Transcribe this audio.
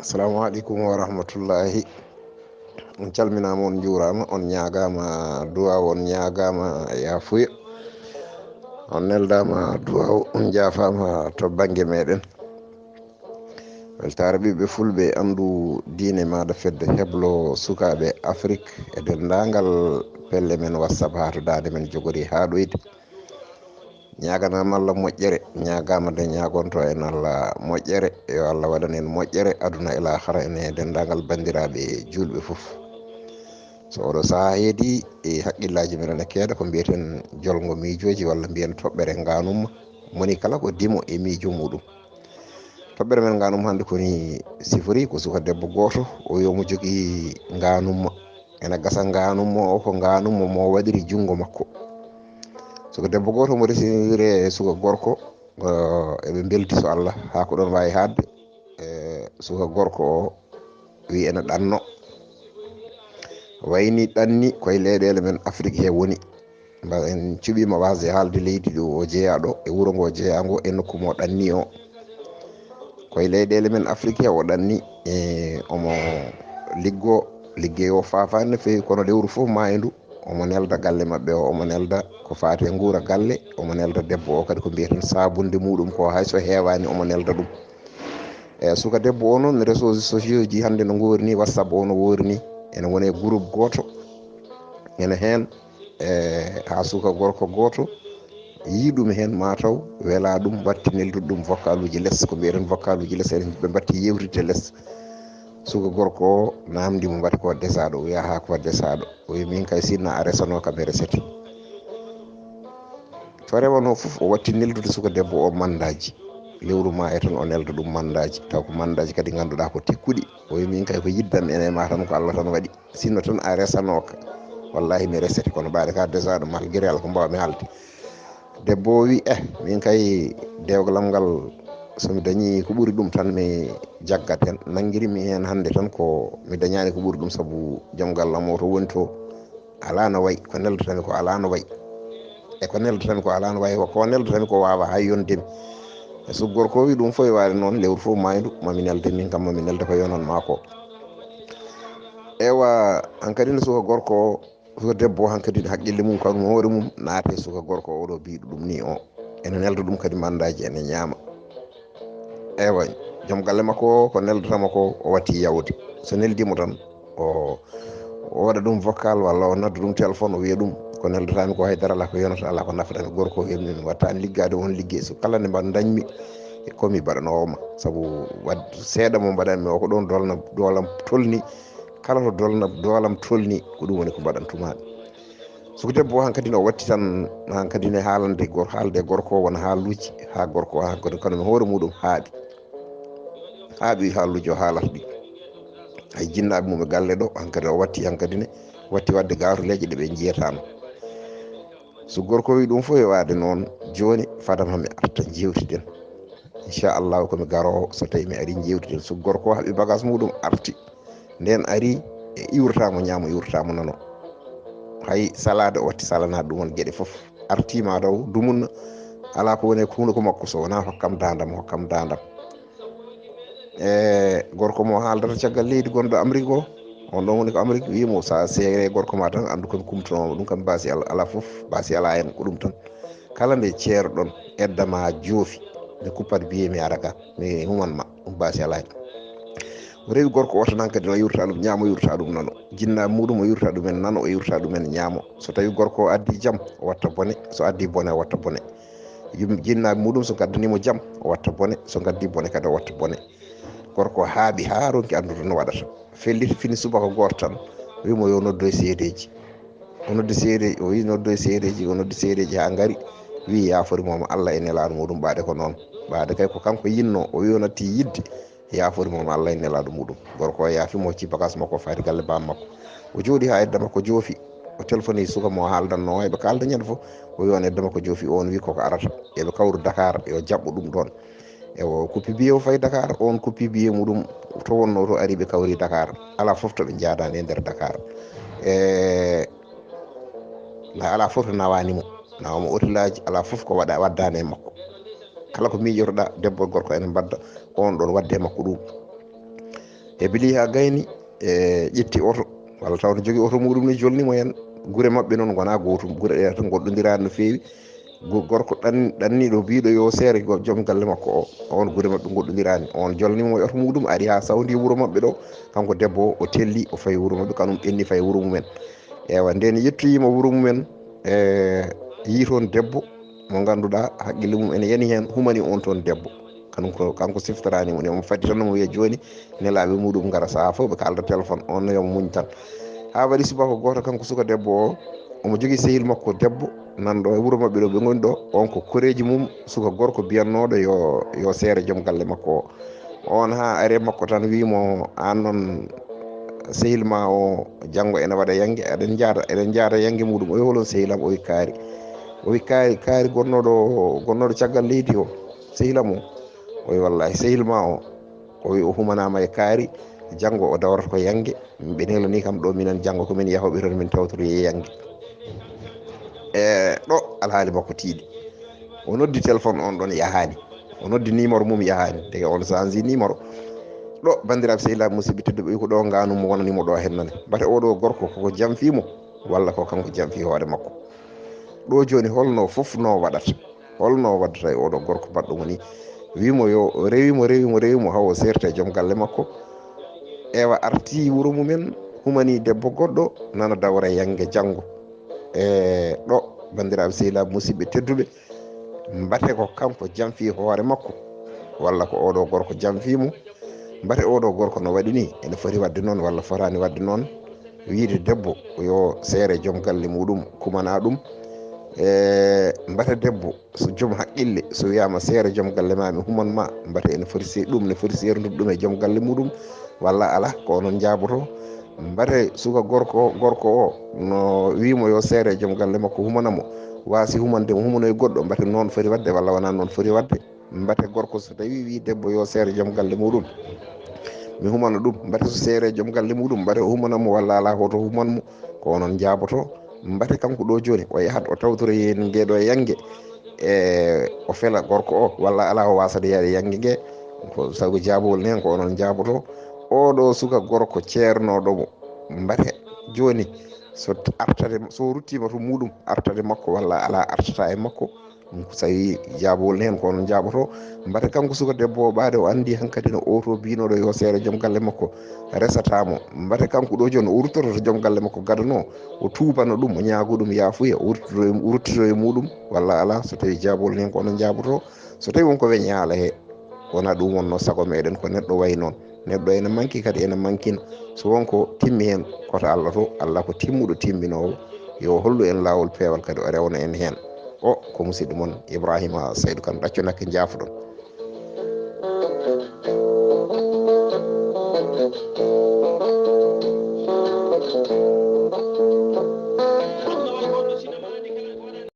Assalamu alaikum wa rahmatullahi. On calminama, on juurama, on ñagama duwaw, on ñagama yafuya, on neldama duwaw, on jafama to banggue meɗen. weltare ɓiɓɓe fulɓe andu diine maɗa fedde heblo sukaɓe Afrique e dendagal pelle men WhatsApp ha to dande men jogori ha ɗoyde. ñaganama Allah moƴƴere, ñagama de ñagonto en Allah moƴƴere, yo Allah waɗan en moƴƴere aduna ila hara ene dendagal bandiraɓe julɓe foof. so oɗo saaha heedi e haqqillaji men ene keeɗa ko mbiyeten jolgo miijoji walla mbiyen toɓɓere nganumma, moni kala ko dimo e miijo muɗum. toɓɓere men nganum hannde koni sifori ko suka debbo goto o yomo jogui nganumma, ene gasa nganumma o ko nganumma mo waɗiri jungo makko. suka debbo goto mo resire e suka gorko, eɓe belti so Allah ha ko ɗon wawi hadde. suka gorko o wi ene ɗanno, wayni ɗanni koye leyɗele men Afrique he woni. en cuɓima wasde haalde leydi ɗo o jeeyaɗo e wuuro ngo jeeyango e nokku mo ɗanni o koye leyɗele men Afrique he o ɗanni. omo liggeyo fafani no fewi, kono lewru foof mayendu omo nelda galle mabɓe o, omo nelda ko fati e guura galle, omo nelda debbo o kadi ko mbiyeten sabunde muɗum ko hayso hewani omo nelda ɗum. suka debbo o noon réseaux sociaux ji hande no gorini, WhatsApp o no worini, ene wone groupe goto ene hen ha suka gorko goto yiɗum hen mataw wela ɗum batti neldude ɗum vocal uji less, ko mbiyeten vocal uji less, ɓe batti yewtidde less. suka gorko o namdimo mbati ko desaɗo, o wiya ha ko desaɗo, o wi min kay sinna a resano kam e resete. to rewano foof o watti neldude suka debbo o mandaji, lewru ma e tan o nelda ɗum mandaji, taw ko mandaji kadi ganduɗa ko tekkuɗi. o wi min kay ko yiddanmi ene ma tan ko Allah tan waɗi, sinno tan a resanoka wallahi mi resete, kono ɓaade ka desaɗo malgré Allah ko mbawmi haalde. debbo o wi min kay dewgalam ngal somi dañi ko ɓuuri ɗum tan mi jaggat hen, nanguirimi hen hande tan ko mi dañani ko ɓuuri ɗum, saabu joom gallam o to woni to ala no wayi, ko neldatami ko ala no wayi, ko neldatami ko ala no wayi, ko neldatami ko wawa hay yondemi. e suka gorko o wi ɗum fof e waade noon, lewru fof maydu mami nelde, min kam mami nelde ko yonan mako. ewa hankkadi no suka gorko o, suka debbo o hankkadi haqqille mum kañum hoore mum naate suka gorko o ɗo biɗo ɗum ni o, ene nelda ɗum kadi mandaji ene ñaama. ewa joom galle makko ko neldatama ko o watti yawde, so neldimo tan o waɗa ɗum vocal walla o nodda ɗum téléphone, o wiya ɗum ko neldatami ko haydara ala ko yonata, ala ko nafata. gorko o hemni mi wattani liggade on ligguey, so kala nde dañmi komi mbaɗanowoma, saabu seeɗa mo mbaɗanmi o ko ɗon doolam tolni, kala to doolam tolni ko ɗum woni ko mbaɗantumami. suka debbo o hankkadi o watti tan hankkadi ne haalde gorko o wona haaluji ha gorko o hankkadi kañum hoore muɗum haaɓi haaluji o haalata ɗi. hay jinnaɓe mum e galle ɗo hankkadi o watti watti wadde gatuleje ɗe ɓe jiyatano. so gorko wi ɗum fof e waade noon, joni fadam hami arta jewtiden, inchallahu komi garowo so tawi mi ari jewtiden. so gorko o haaɓi bagage muɗum arti, nden ari e iwratamo ñaamo, iwratamo nano, hay salade o watti salanade ɗum won gueɗe foof, artima taw dumunna ala ko woni hunde ko makko, so wona hokkam dandam. gorko mo haaldata caggal leydi gonɗo Amérique o, on ɗon woni ko Amérique, wimo sa seere gorko ma tan andu komi kumtonomo, ɗum kam basi ala foof, basi ala hen ko ɗum tan. kala nde ceerɗon eddama joofi mi kuppat biye mi ara ga mi humanma, ɗum basi ala hen. o rewi gorko o tan kadi no yurta ɗum ñaamo, yurta ɗum nano, jinnaɓe muɗum o yurta ɗumen nano, o yurta ɗumen ñaamo. so tawi gorko o addi jaam o watta bone, so addi bone o watta bone. jinnaɓe muɗum so gaddanimo jaam o watta bone, so gaddi bone kadi o watta bone. gorko haaɓi ha ronki andude no waɗata, felliti fini subaka goto tan wimo yo noddo e seedeji, o noddi seedeji, o wi noddo e seedeji, o noddi seedeji ha gaari, wi yaforimomo Allah e nelaɗo muɗum. ɓaade ko noon, ɓaade kay ko kanko yinno, o wi o natti yidde, yaforimomo Allah e nelaɗo muɗum. gorko o yaafimo, o ci bagage makko o faati galle bamma makko, o jooɗi ha edda makko joofi, o téléphone suka mo haaldanno o, eɓe kalda ñande foof, o wi on edda makko joofi, on wi koko arata, eɓe kawru Dakar, yo jaɓɓo ɗum ɗon. ewo kuppi biye o fayi Dakar, on kuppi biye muɗum to wonno to ari ɓe kawri Dakar, ala foof to ɓe jaadani e nder Dakar. ala foof to nawanimo, nawamo hôtelaji, ala foof ko waddani e makko. kala ko miijotoɗa debbo e gorko ene mbadda on ɗon wadde e makko ɗum. e bili ha gayni ƴetti oto walla taw ne jogui oto muɗum ne jolnimo hen. Gure mabɓe noon gona gotum, gure ɗe tan goɗɗodirani no fewi. Gorko ɗanniɗo biɗo yo seere joom galle makko o, on gure mabɓe goɗɗodirani, on jolnimo e oto muɗum ari ha sawdi wuuro mabɓe ɗo. Kanko debbo o telli o fayi wuuro mabɓe, kanum ɓenni fayi wuuro mumen. Ewa nden yettoyima wuuro mumen yi toon debbo mo ganduɗa haqqille mum ene yani hen, humani on toon debbo. Kanko siftoranimo, nemo faddi tan mo wiya joni nelaɓe muɗum gara saaha fof ɓe kalda téléphone, on yomo muñ tan. Ha waɗi subaka goto kanko suka debbo o, omo jogui sehil makko debbo nanɗo e wuuro mabɓe ɗo ɓe goni ɗo. On ko koreji mum suka gorko biyannoɗo yo seere joom galle makko o. On ha are makko tan wimo an noon sehil ma o janggo ene waɗa yangue, eɗen jaada yangue muɗum. O wi holon sehilam? O wi kaari. O wi kaari gonnoɗo caggal leydi o, sehilam o? O wi wallahi sehil ma o wi o humanama e kaari, janggo o dawrata ko yangue. Ɓe nelani kam ɗo minen janggo komin yahoɓe toon min tawtori e yangue. Ɗo alhaali makko tiiɗi. O noddi téléphone on ɗon yahani, o noddi numéro mum yahani, deke on changi numéro. Ɗo bandiraɓe sehilaɓe musidɓe tedduɓe, wi ko ɗo ganum mo wonanimo ɗo hennane. Bate oɗo gorko koko jamfimo walla ko kanko jamfi hoore makko. Ɗo joni holno fofno waɗata, holno waddata e oɗo gorko mbaɗɗomo ni. Wimo yo rewimo hawo serte joom galle makko. Ewa arti wuuro mumen, humani debbo goɗɗo nana dawra yangue janggo. Ɗo bandiraɓe sehilaɓe musidɓe tedduɓe, mbate ko kanko jamfi hoore makko walla ko oɗo gorko jamfimo. Mbate oɗo gorko no waɗi ni ene foti wadde noon walla fotani wadde noon. Wiide debbo yo seere joom galle muɗum kumana ɗum. Mbate debbo so joom haqqille so wiyama seere joom galle ma mi humanma, mbate ene foti ɗum ne foti serdude ɗum e joom galle muɗum walla ala, ko onon jaboto. Mbate suka gorko o no wimo yo seere joom galle makko humanamo, wasi humandemo humanoye goɗɗo, mbate noon foti wadde walla wona noon foti wadde. Mbate gorko so tawi wi debbo yo seere joom galle muɗum mi humana ɗum, mbate so seere joom galle muɗum mbate o humanamo walla ala hoto humanmo, ko onon jaboto. Mbate kanko ɗo joni o yahat o tawtora hen ngeɗo yangue o fela gorko o walla ala o wasade yaade yangue gue, ko sabu jabowol hen ko onon jaboto. Oɗo suka gorko ceernoɗomo, mbate joni so ruttima to muɗum artade makko walla ala artata e makko, so tawi jabowol hen ko onon jaboto. Mbate kanko suka debbo o ɓaade o andi hankkadi no oto binoɗo yo seere joom galle makko resatamo. Mbate kanko ɗo joni o ruttoto to joom galle makko gadano, o tubano ɗum, o ñaago ɗum yafuya, o ruttito e muɗum walla ala, so tawi jabowol hen ko onon jaboto. So tawi wonko weña haala he, wona ɗum wonno saago meɗen, ko neɗɗo way noon. Neɗɗo ene manki kadi ene mankino. So wonko timmi hen koto Allah to, Allah ko timmuɗo timminowo, yo hollu en lawol peewal kadi o rewna en hen. O ko musidɗo moon Ibrahima Saydou Kane, ɗaccu nakke jaafoɗon.